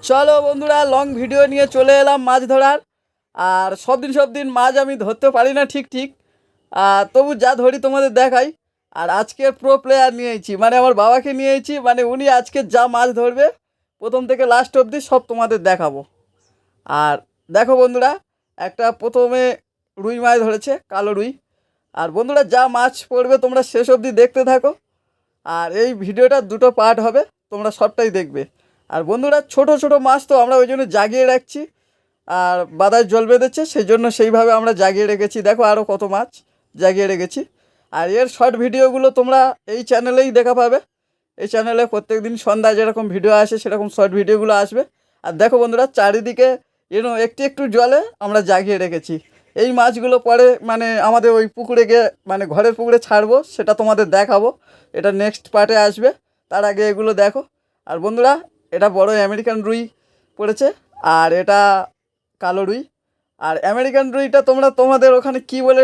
চলো বন্ধুরা, long video নিয়ে চলে এলাম মাছ ধরার। আর সব দিন মাছ আমি ধরতে পারি না ঠিক ঠিক, তবু যা ধরি তোমাদের দেখাই। আর আজকে প্রো প্লেয়ার নিয়েছি, মানে আমার বাবাকে নিয়েছি, মানে উনি আজকে যা মাছ ধরবে প্রথম থেকে লাস্ট অবধি সব তোমাদের দেখাবো। আর দেখো বন্ধুরা, একটা প্রথমে রুই মাছ ধরেছে, কালো রুই। আর বন্ধুরা, যা মাছ পড়বে তোমরা শেষ অবধি দেখতে থাকো। আর এই ভিডিওটা দুটো পার্ট হবে, তোমরা সবটাই দেখবে। আর বন্ধুরা, ছোট ছোট মাছ তো আমরা ওই জন্য জাগিয়ে রাখছি। আর বাদায় জল বেঁধেছে, সেই জন্য সেইভাবে আমরা জাগিয়ে রেখেছি। দেখো আরও কত মাছ জাগিয়ে রেখেছি। আর এর শর্ট ভিডিওগুলো তোমরা এই চ্যানেলেই দেখা পাবে। এই চ্যানেলে প্রত্যেক দিন সন্ধ্যায় যেরকম ভিডিও আসে সেরকম শর্ট ভিডিওগুলো আসবে। আর দেখো বন্ধুরা, চারিদিকে একটু একটু জলে আমরা জাগিয়ে রেখেছি। এই মাছগুলো পরে মানে আমাদের ওই পুকুরে গিয়ে, মানে ঘরের পুকুরে ছাড়বো, সেটা তোমাদের দেখাবো। এটা নেক্সট পার্টে আসবে, তার আগে এগুলো দেখো। আর বন্ধুরা, এটা বড় আমেরিকান রুই পড়েছে, আর এটা কালো রুই। আর আমেরিকান রুইটা তোমরা তোমাদের ওখানে কি বলে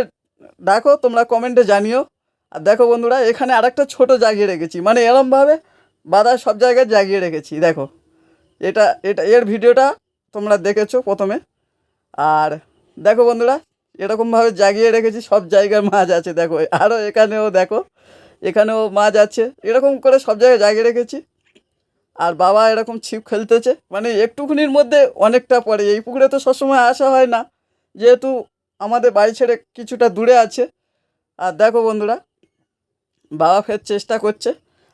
ডাকো তোমরা কমেন্টে জানিও। আর দেখো বন্ধুরা, এখানে আরেকটা ছোট জাগিয়ে রেখেছি, মানে এরমভাবে বাধা সব জায়গায় জাগিয়ে রেখেছি। দেখো এটা এটা এর ভিডিওটা তোমরা দেখেছো প্রথমে। আর দেখো বন্ধুরা, এরকমভাবে জাগিয়ে রেখেছি, সব জায়গায় মাছ আছে। দেখো আরও এখানেও দেখো, এখানেও মাছ আছে, এরকম করে সব জায়গায় জাগিয়ে রেখেছি। আর বাবা এরকম ছিপ খেলতেছে, মানে একটুখানির মধ্যে অনেকটা পড়ে। এই পুকুরে তো সবসময় আসা হয় না, যেহেতু আমাদের বাড়ি ছেড়ে কিছুটা দূরে আছে। আর দেখো বন্ধুরা, বাবা ফের চেষ্টা করছে,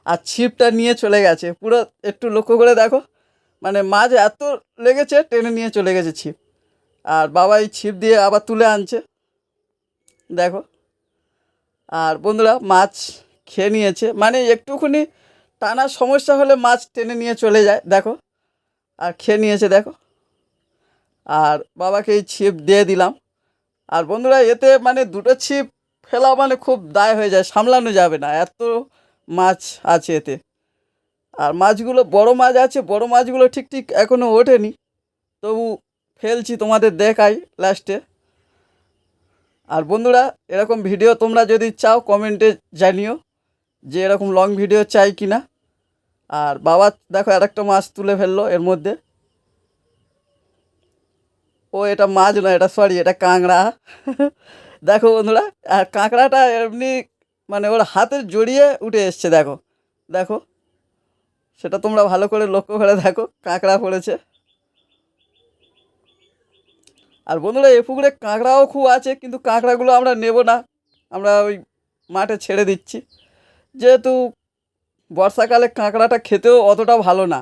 আর ছিপটা নিয়ে চলে গেছে পুরো। একটু লক্ষ্য করে দেখো, মানে মাছ এত লেগেছে, টেনে নিয়ে চলে গেছে ছিপ। আর বাবা এই ছিপ দিয়ে আবার তুলে আনছে, দেখো। আর বন্ধুরা, মাছ খেয়ে নিয়েছে, মানে একটুখানি টানার সমস্যা হলে মাছ টেনে নিয়ে চলে যায়, দেখো। আর খেয়ে নিয়েছে, দেখো। আর বাবাকে এই ছিপ দিয়ে দিলাম। আর বন্ধুরা, এতে মানে দুটো ছিপ ফেলা মানে খুব দায় হয়ে যায়, সামলানো যাবে না, এত মাছ আছে এতে। আর মাছগুলো বড় মাছ আছে, বড় মাছগুলো ঠিক ঠিক এখনও ওঠেনি, তবু ফেলছি, তোমাদের দেখাই লাস্টে। আর বন্ধুরা, এরকম ভিডিও তোমরা যদি চাও কমেন্টে জানিও যে এরকম লং ভিডিও চাই কি না। আর বাবা দেখো আরেকটা মাছ তুলে ফেললো এর মধ্যে। ও এটা মাছ নয়, এটা সরি, এটা কাঁকড়া। দেখো বন্ধুরা, আর কাঁকড়াটা এমনি মানে ওর হাতে জড়িয়ে উঠে এসছে, দেখো দেখো। সেটা তোমরা ভালো করে লক্ষ্য করে দেখো, কাঁকড়া পড়েছে। আর বন্ধুরা, এ পুকুরে কাঁকড়াও খুব আছে, কিন্তু কাঁকড়াগুলো আমরা নেব না, আমরা ওই মাঠে ছেড়ে দিচ্ছি। যেহেতু বর্ষাকালে কাঁকড়াটা খেতেও অতটা ভালো না।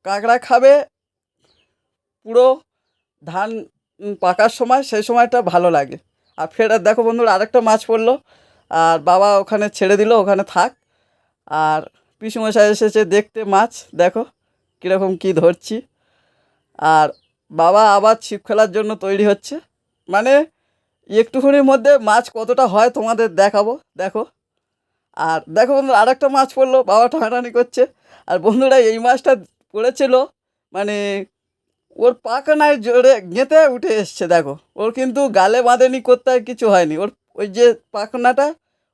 কাঁকড়া খাবে পুরো ধান পাকার সময়, সেই সময়টা ভালো লাগে। আর ফের আর দেখো বন্ধুরা, আরেকটা মাছ পড়লো। আর বাবা ওখানে ছেড়ে দিল, ওখানে থাক। আর পিসুমশাই এসেছে দেখতে মাছ, দেখো কীরকম কী ধরছি। আর বাবা আবার ছিপ খেলার জন্য তৈরি হচ্ছে, মানে একটুখানির মধ্যে মাছ কতটা হয় তোমাদের দেখাবো, দেখো। আর দেখো বন্ধুরা, আরেকটা মাছ পড়লো, বাবা টানাটানি করছে। আর বন্ধুরা, এই মাছটা পড়েছিল, মানে ওর পাখানায় জোরে গেঁথে উঠে এসছে, দেখো। ওর কিন্তু গালে বাঁধেনি, করতে কিছু হয়নি, ওর ওই যে পাখনাটা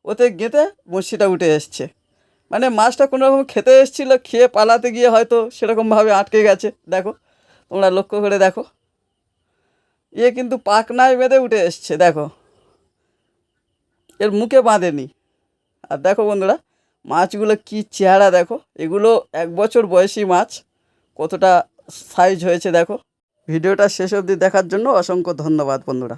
ওতে গেঁথে বড়শিটা উঠে এসছে। মানে মাছটা কোনো রকম খেতে এসেছিলো, খেয়ে পালাতে গিয়ে হয়তো সেরকমভাবে আটকে গেছে, দেখো। তোমরা লক্ষ্য করে দেখো, কিন্তু পাখনায় বেঁধে উঠে এসছে, দেখো। এর মুখে বাঁধেনি। আর দেখো বন্ধুরা, মাছগুলো কি চেহারা দেখো, এগুলো 1 বছর বয়সী মাছ, কতটা সাইজ হয়েছে দেখো। ভিডিওটা শেষ অবধি দেখার জন্য অসংখ্য ধন্যবাদ বন্ধুরা।